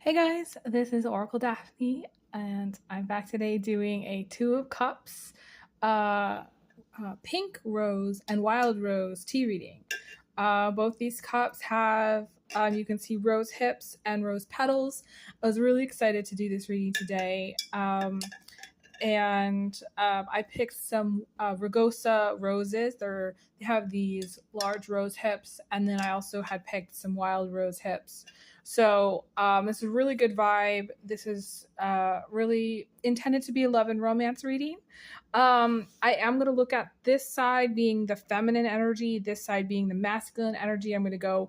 Hey guys, this is OracleDaphne, and I'm back today doing a Two of Cups, pink rose and wild rose tea reading. Both these cups have, you can see rose hips and rose petals. I was really excited to do this reading today. I picked some rugosa roses. They have these large rose hips, and then I also had picked some wild rose hips. So this is a really good vibe. This is really intended to be a love and romance reading. I am going to look at this side being the feminine energy, this side being the masculine energy. I'm going to go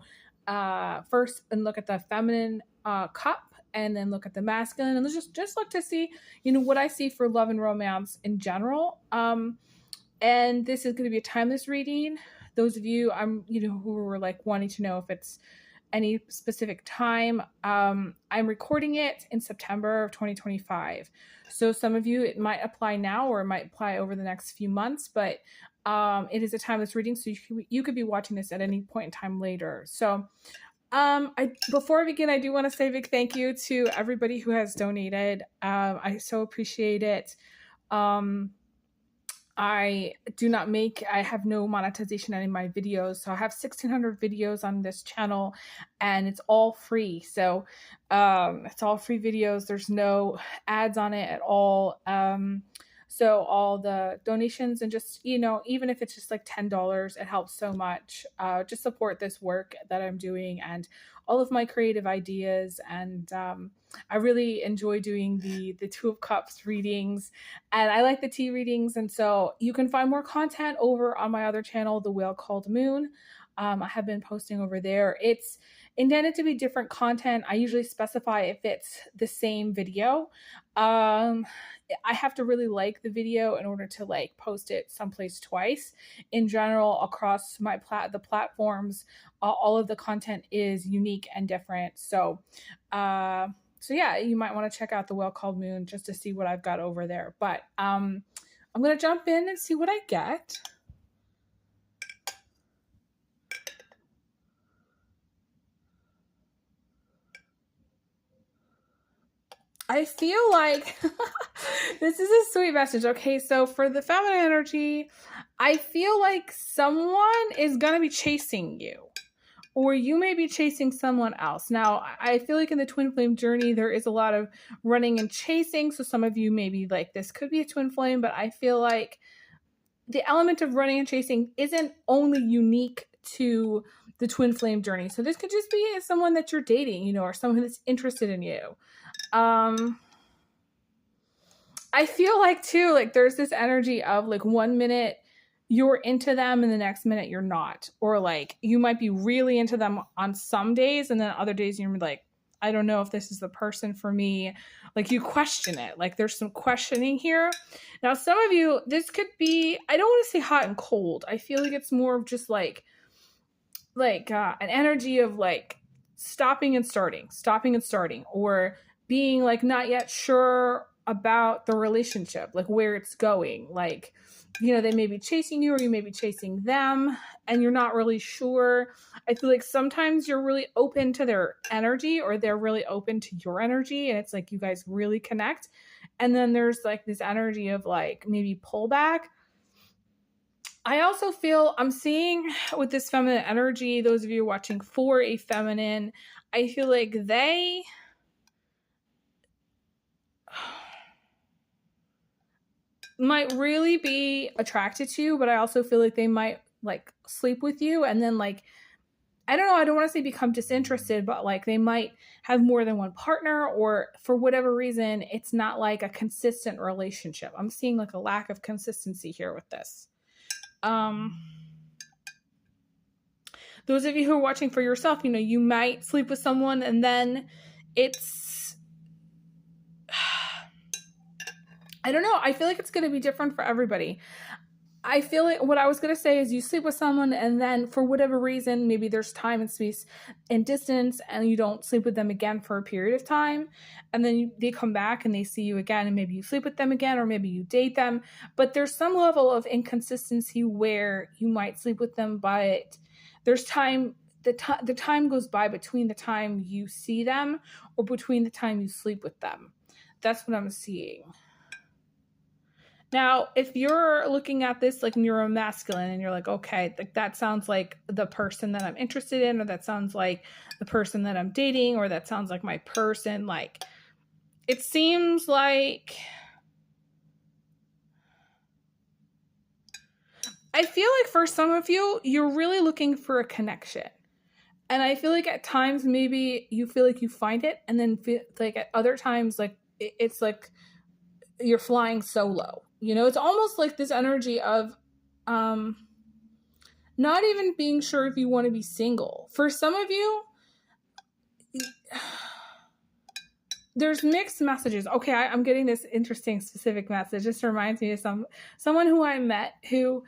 first and look at the feminine cup, and then look at the masculine, and let's just look to see, what I see for love and romance in general. And this is going to be a timeless reading. Those of you who were like wanting to know if it's any specific time, I'm recording it in September of 2025. So some of you, it might apply now or it might apply over the next few months, but it is a timeless reading, so you could be watching this at any point in time later. So before I begin, I do want to say a big thank you to everybody who has donated. I so appreciate it. I have no monetization in my videos. So I have 1,600 videos on this channel and it's all free. So it's all free videos. There's no ads on it at all. So all the donations and just, even if it's just like $10, it helps so much. Just support this work that I'm doing and all of my creative ideas. And I really enjoy doing the Two of Cups readings, and I like the tea readings. And so you can find more content over on my other channel, The Whale Called Moon. I have been posting over there. It's intended to be different content. I usually specify if it's the same video. I have to really like the video in order to like post it someplace twice. In general, across the platforms, all of the content is unique and different. So yeah, you might want to check out The Whale Called Moon just to see what I've got over there. But I'm going to jump in and see what I get. I feel like this is a sweet message. Okay, so for the feminine energy, I feel like someone is going to be chasing you, or you may be chasing someone else. Now, I feel like in the twin flame journey, there is a lot of running and chasing. So some of you may be like, this could be a twin flame, but I feel like the element of running and chasing isn't only unique to the twin flame journey. So this could just be someone that you're dating, or someone that's interested in you. I feel like too, like there's this energy of like 1 minute you're into them and the next minute you're not, or like you might be really into them on some days and then other days you're like, I don't know if this is the person for me. Like you question it. Like there's some questioning here. Now, some of you, this could be, I don't want to say hot and cold. I feel like it's more of just like an energy of like stopping and starting, or being like not yet sure about the relationship, like where it's going. Like, they may be chasing you or you may be chasing them and you're not really sure. I feel like sometimes you're really open to their energy or they're really open to your energy, and it's like you guys really connect. And then there's like this energy of like maybe pullback. I also feel I'm seeing with this feminine energy, those of you watching for a feminine, I feel like they might really be attracted to you, but I also feel like they might like sleep with you and then like, I don't know, I don't want to say become disinterested, but like they might have more than one partner, or for whatever reason, it's not like a consistent relationship. I'm seeing like a lack of consistency here with this. Those of you who are watching for yourself, you might sleep with someone and then it's, I don't know. I feel like it's going to be different for everybody. I feel like what I was going to say is you sleep with someone and then for whatever reason, maybe there's time and space and distance and you don't sleep with them again for a period of time. And then they come back and they see you again and maybe you sleep with them again or maybe you date them. But there's some level of inconsistency where you might sleep with them, but there's time the time goes by between the time you see them or between the time you sleep with them. That's what I'm seeing. Now, if you're looking at this like neuromasculine and you're like, okay, like that sounds like the person that I'm interested in, or that sounds like the person that I'm dating, or that sounds like my person, like it seems like I feel like for some of you, you're really looking for a connection. And I feel like at times maybe you feel like you find it, and then feel like at other times like it's like you're flying solo. You know, it's almost like this energy of not even being sure if you want to be single. For some of you, there's mixed messages. Okay, I'm getting this interesting specific message. This reminds me of someone who I met who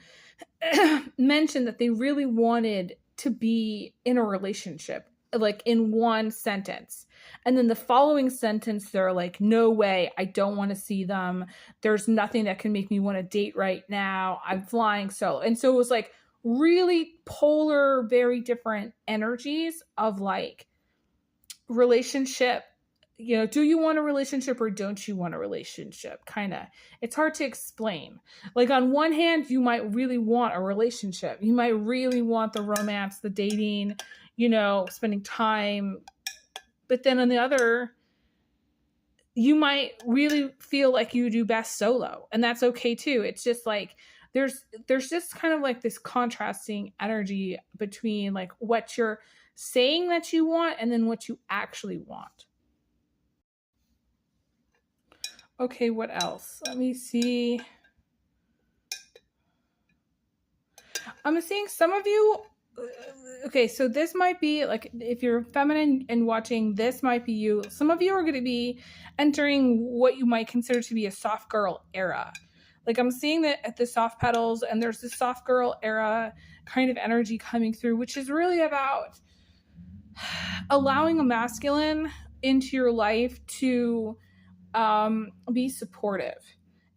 mentioned that they really wanted to be in a relationship, like in one sentence. And then the following sentence, they're like, no way, I don't want to see them. There's nothing that can make me want to date right now. I'm flying solo. And so it was like really polar, very different energies of like relationship. You know, do you want a relationship or don't you want a relationship? Kind of. It's hard to explain. Like on one hand, you might really want a relationship. You might really want the romance, the dating, you know, spending time. But then on the other, you might really feel like you do best solo. And that's okay too. It's just like there's just kind of like this contrasting energy between like what you're saying that you want and then what you actually want. Okay, what else? Let me see. I'm seeing some of you. Okay, so this might be like if you're feminine and watching, this might be you. Some of you are going to be entering what you might consider to be a soft girl era. Like I'm seeing that at the soft petals, and there's this soft girl era kind of energy coming through, which is really about allowing a masculine into your life to be supportive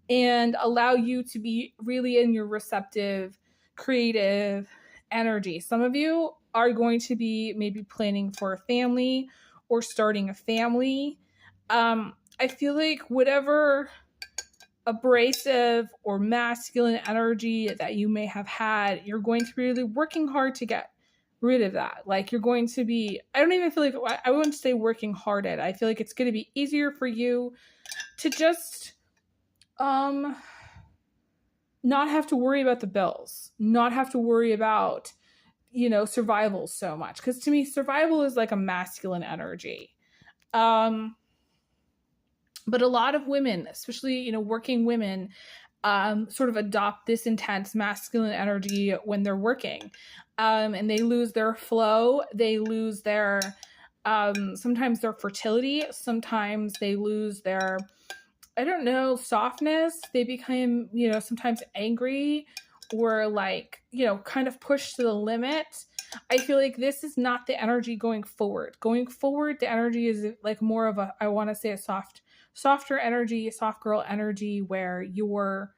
and allow you to be really in your receptive, creative energy. Some of you are going to be maybe planning for a family or starting a family. I feel like whatever abrasive or masculine energy that you may have had, you're going to be really working hard to get rid of that. Like you're going to be, I don't even feel like, I wouldn't say working hard at it. I feel like it's going to be easier for you to just not have to worry about the bills, not have to worry about, you know, survival so much. Because to me, survival is like a masculine energy. But a lot of women, especially, you know, working women, sort of adopt this intense masculine energy when they're working. And they lose their flow. They lose their, sometimes their fertility. Sometimes they lose their, I don't know, softness. They become, you know, sometimes angry or like, you know, kind of pushed to the limit. I feel like this is not the energy going forward. Going forward, the energy is like more of a, I want to say a softer energy, a soft girl energy where you're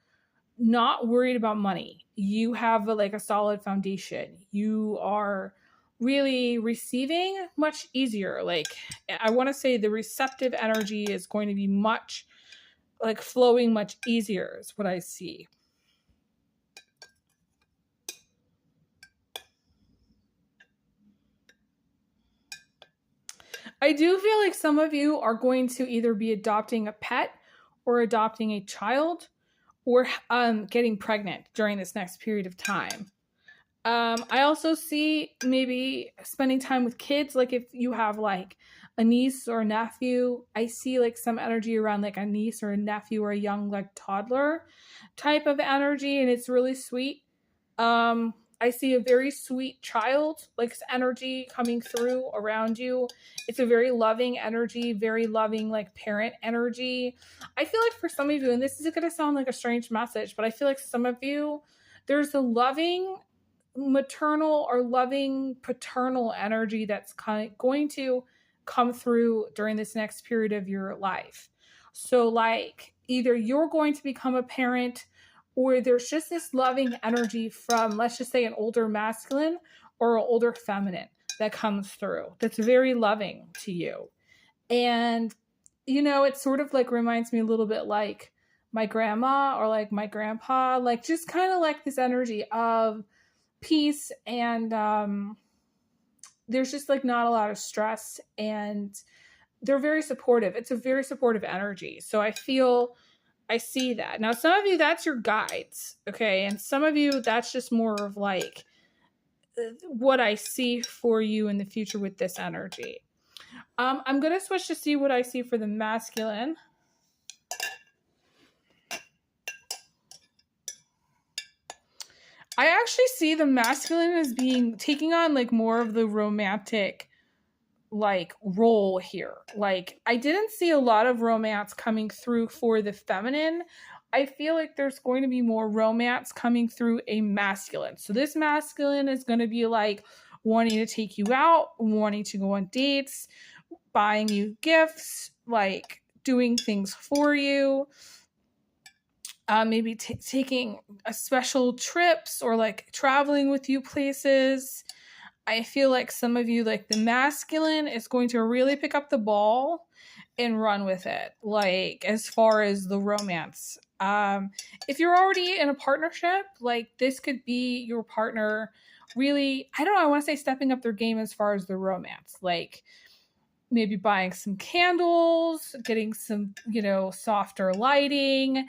not worried about money. You have like a solid foundation. You are really receiving much easier. Like I want to say the receptive energy is going to be much like flowing much easier is what I see. I do feel like some of you are going to either be adopting a pet or adopting a child or getting pregnant during this next period of time. I also see maybe spending time with kids. Like if you have like a niece or a nephew, I see like some energy around like a niece or a nephew or a young like toddler type of energy. And it's really sweet. I see a very sweet child like energy coming through around you. It's a very loving energy, very loving like parent energy. I feel like for some of you, and this is going to sound like a strange message, but I feel like some of you, there's a loving maternal or loving paternal energy that's going to come through during this next period of your life. So like either you're going to become a parent or there's just this loving energy from, let's just say, an older masculine or an older feminine. that comes through that's very loving to you. And, you know, it sort of like reminds me a little bit like my grandma or like my grandpa, like just kind of like this energy of peace. And there's just like not a lot of stress, and they're very supportive. It's a very supportive energy. So I see that. Now, some of you, that's your guides, okay? And some of you, that's just more of like what I see for you in the future with this energy. I'm going to switch to see what I see for the masculine. I actually see the masculine as taking on like more of the romantic like role here. Like I didn't see a lot of romance coming through for the feminine. I feel like there's going to be more romance coming through a masculine. So this masculine is going to be like wanting to take you out, wanting to go on dates, buying you gifts, like doing things for you. Maybe taking a special trips or like traveling with you places. I feel like some of you, like the masculine is going to really pick up the ball and run with it. Like as far as the romance, if you're already in a partnership, like this could be your partner really, I don't know, I want to say stepping up their game as far as the romance, like maybe buying some candles, getting some, you know, softer lighting.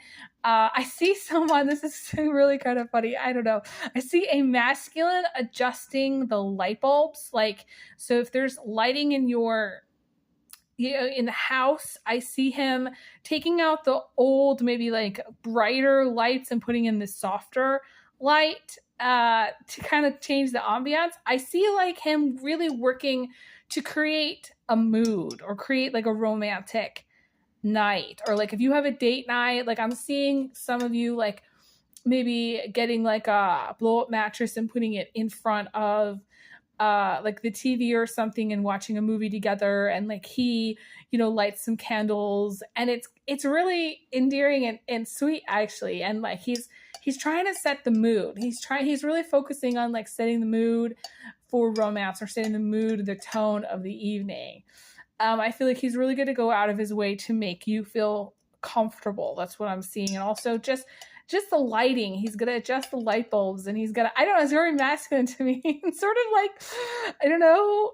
I see someone, this is really kind of funny. I don't know. I see a masculine adjusting the light bulbs. Like, so if there's lighting in your, you know, in the house, I see him taking out the old, maybe like brighter lights and putting in the softer light to kind of change the ambiance. I see like him really working to create a mood or create like a romantic night, or like if you have a date night, like I'm seeing some of you like maybe getting like a blow up mattress and putting it in front of like the TV or something and watching a movie together, and like he, you know, lights some candles, and it's really endearing and sweet actually. And like he's trying to set the mood. He's really focusing on like setting the mood for romance or setting the mood, the tone of the evening. I feel like he's really going to go out of his way to make you feel comfortable. That's what I'm seeing. And also just the lighting. He's going to adjust the light bulbs, and he's going to, I don't know, it's very masculine to me. It's sort of like, I don't know.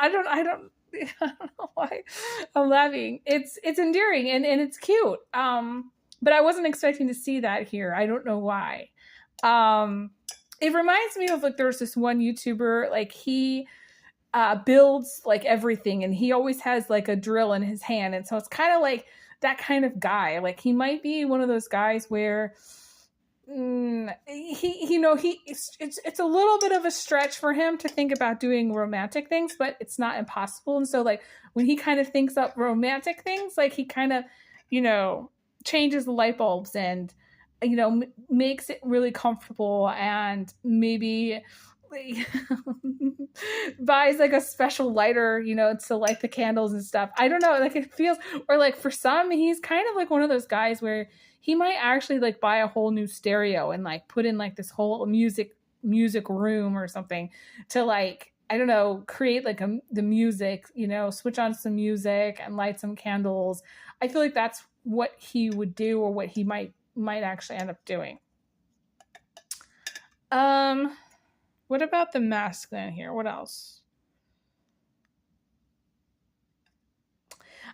I don't know why I'm laughing. It's endearing and it's cute. But I wasn't expecting to see that here. I don't know why. It reminds me of like, there's this one YouTuber, like he builds like everything, and he always has like a drill in his hand. And so it's kind of like that kind of guy. Like he might be one of those guys where it's a little bit of a stretch for him to think about doing romantic things, but it's not impossible. And so like when he kind of thinks up romantic things, like he kind of, you know, changes the light bulbs and, you know, makes it really comfortable, and maybe buys like a special lighter, you know, to light the candles and stuff. I don't know, like it feels, or like for some, he's kind of like one of those guys where he might actually like buy a whole new stereo and like put in like this whole music room or something to like, I don't know, create like the music, you know, switch on some music and light some candles. I feel like that's what he would do, or what he might actually end up doing. What about the masculine here? What else?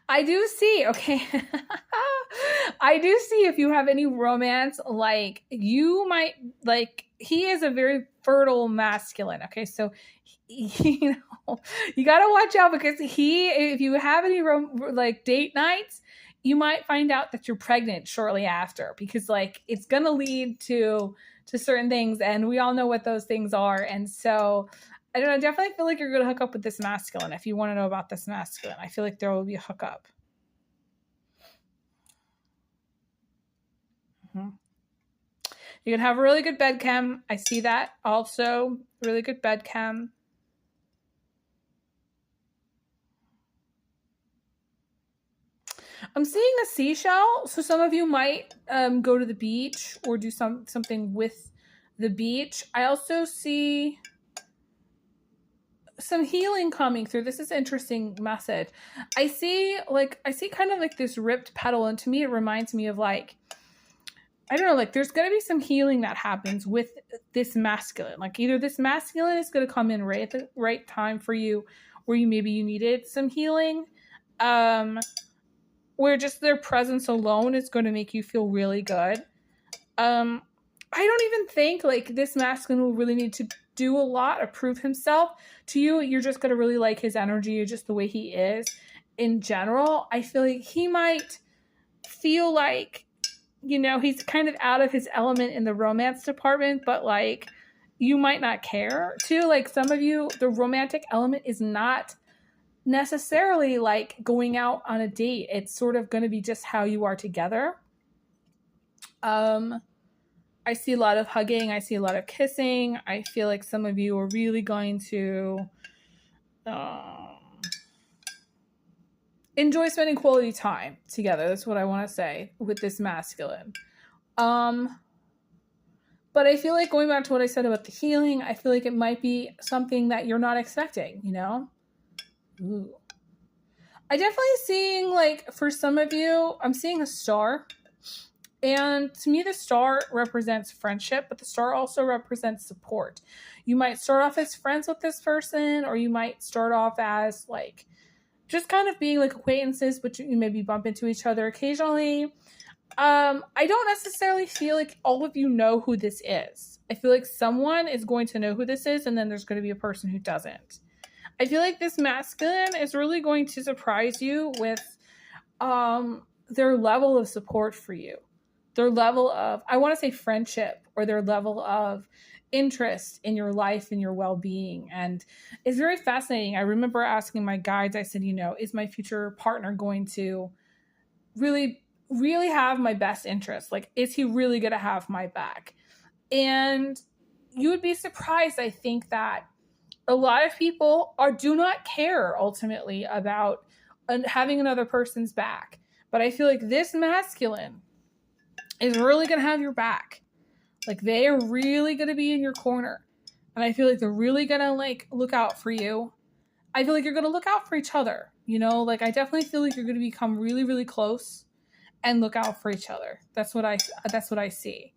I do see, okay. I do see if you have any romance, like you might, like he is a very fertile masculine. Okay. So, you know, you got to watch out, because if you have any like date nights, you might find out that you're pregnant shortly after, because like it's going to lead to certain things, and we all know what those things are. And so I don't know, I definitely feel like you're going to hook up with this masculine. If you want to know about this masculine, I feel like there will be a hookup. Mm-hmm. You can have a really good bed chem. I see that also. Really good bed chem. I'm seeing a seashell. So some of you might go to the beach or do something with the beach. I also see some healing coming through. This is interesting message. I see kind of like this ripped petal, and to me it reminds me of like, I don't know, like there's going to be some healing that happens with this masculine. Like either this masculine is going to come in right at the right time for you, where you needed some healing, where just their presence alone is going to make you feel really good. I don't even think like this masculine will really need to do a lot or prove himself to you. You're just going to really like his energy or just the way he is in general. I feel like he might feel like, you know, he's kind of out of his element in the romance department, but like you might not care too. Like some of you, the romantic element is not necessarily like going out on a date. It's sort of going to be just how you are together. I see a lot of hugging. I see a lot of kissing. I feel like some of you are really going to enjoy spending quality time together. That's what I want to say with this masculine. But I feel like going back to what I said about the healing, I feel like it might be something that you're not expecting, you know? Ooh. I definitely seeing like for some of you, I'm seeing a star. And to me, the star represents friendship, but the star also represents support. You might start off as friends with this person, or you might start off as like just kind of being like acquaintances, but you maybe bump into each other occasionally. I don't necessarily feel like all of you know who this is. I feel like someone is going to know who this is, and then there's going to be a person who doesn't. I feel like this masculine is really going to surprise you with their level of support for you. Their level of, I want to say friendship, or their level of interest in your life and your well-being. And it's very fascinating. I remember asking my guides, I said, you know, is my future partner going to really, really have my best interest? Like, is he really going to have my back? And you would be surprised, I think, that a lot of people do not care ultimately about having another person's back. But I feel like this masculine is really going to have your back. Like they are really going to be in your corner. And I feel like they're really going to like look out for you. I feel like you're going to look out for each other. You know, like I definitely feel like you're going to become really, really close and look out for each other. That's what I see.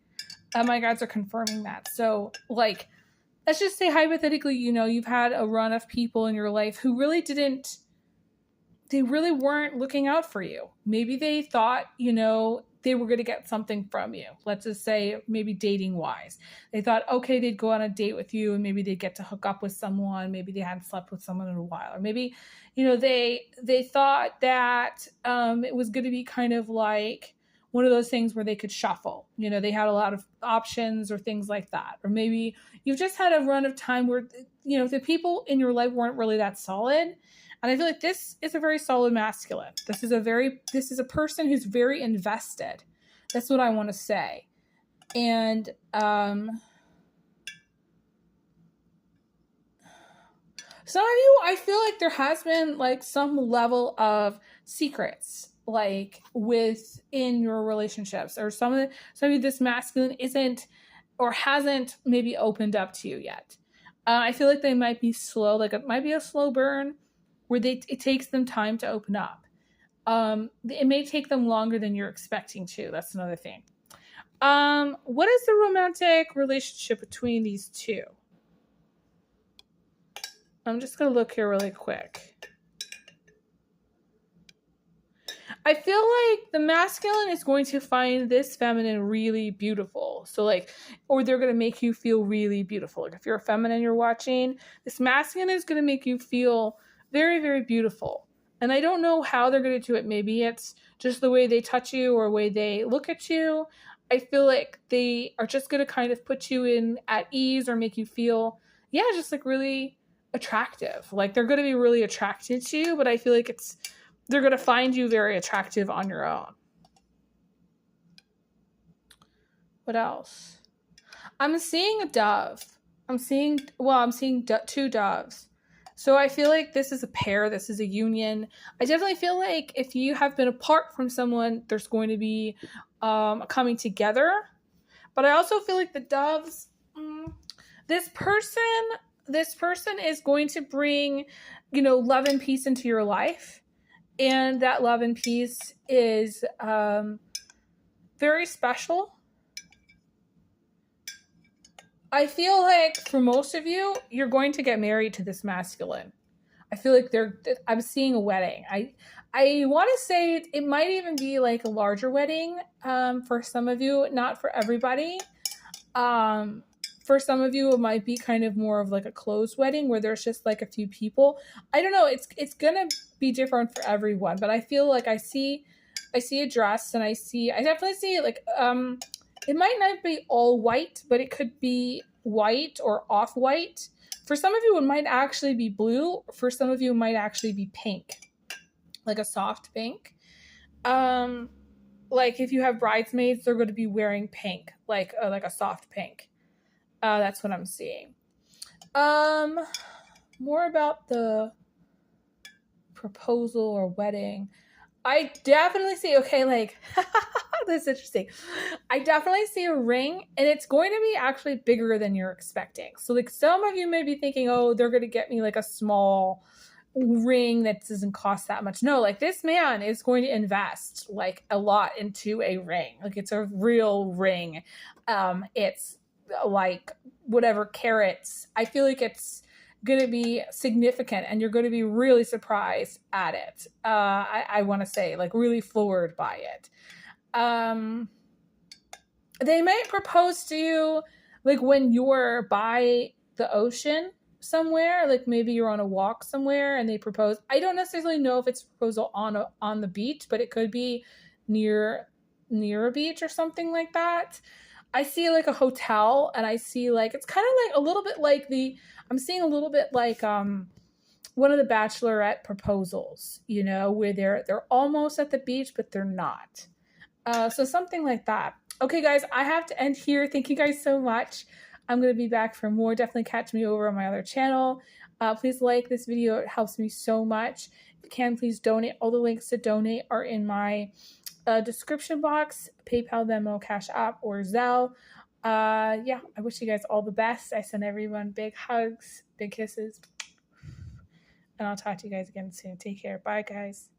My guides are confirming that. So like, let's just say hypothetically, you know, you've had a run of people in your life who really weren't looking out for you. Maybe they thought, you know, they were going to get something from you. Let's just say maybe dating wise. They thought, okay, they'd go on a date with you and maybe they'd get to hook up with someone. Maybe they hadn't slept with someone in a while. Or maybe, you know, they thought that it was going to be kind of like one of those things where they could shuffle. You know, they had a lot of options or things like that. Or maybe you've just had a run of time where, you know, the people in your life weren't really that solid. And I feel like this is a very solid masculine. This is a person who's very invested. That's what I want to say. And some of you, I feel like there has been like some level of secrets like within your relationships, or some of you, this masculine isn't or hasn't maybe opened up to you yet. I feel like they might be slow, like it might be a slow burn where it takes them time to open up. It may take them longer than you're expecting to. That's another thing. What is the romantic relationship between these two? I'm just going to look here really quick. I feel like the masculine is going to find this feminine really beautiful. So like, or they're going to make you feel really beautiful. Like if you're a feminine you're watching, this masculine is going to make you feel very, very beautiful. And I don't know how they're going to do it. Maybe it's just the way they touch you or the way they look at you. I feel like they are just going to kind of put you in at ease or make you feel, yeah, just like really attractive. Like they're going to be really attracted to you, but I feel like they're going to find you very attractive on your own. What else? I'm seeing a dove. I'm seeing two doves. So I feel like this is a pair. This is a union. I definitely feel like if you have been apart from someone, there's going to be coming together. But I also feel like the doves, this person this person is going to bring, you know, love and peace into your life. And that love and peace is very special. I feel like for most of you, you're going to get married to this masculine. I feel like I'm seeing a wedding. I want to say it might even be like a larger wedding for some of you, not for everybody. For some of you, it might be kind of more of like a closed wedding where there's just like a few people. I don't know. It's gonna be different for everyone, but I feel like I see a dress, and I definitely see like it might not be all white, but it could be white or off white. For some of you, it might actually be blue. For some of you, it might actually be pink, like a soft pink. Like if you have bridesmaids, they're going to be wearing pink, like a soft pink. That's what I'm seeing. More about the proposal or wedding. I definitely see, okay, like, this is interesting. I definitely see a ring, and it's going to be actually bigger than you're expecting. So, like, some of you may be thinking, oh, they're going to get me, like, a small ring that doesn't cost that much. No, like, this man is going to invest, like, a lot into a ring. Like, it's a real ring. It's, like, whatever carats. I feel like it's going to be significant, and you're going to be really surprised at it. I want to say, like, really floored by it. They might propose to you, like, when you're by the ocean somewhere, like maybe you're on a walk somewhere and they propose. I don't necessarily know if it's a proposal on the beach, but it could be near a beach or something like that. I see like a hotel, and I see like, it's kind of like a little bit like I'm seeing a little bit like one of the bachelorette proposals, you know, where they're almost at the beach, but they're not. So something like that. Okay, guys, I have to end here. Thank you guys so much. I'm going to be back for more. Definitely catch me over on my other channel. Please like this video. It helps me so much. If you can, please donate. All the links to donate are in my description box: PayPal, Venmo, Cash App, or Zelle. Yeah, I wish you guys all the best. I send everyone big hugs, big kisses, and I'll talk to you guys again soon. Take care. Bye, guys.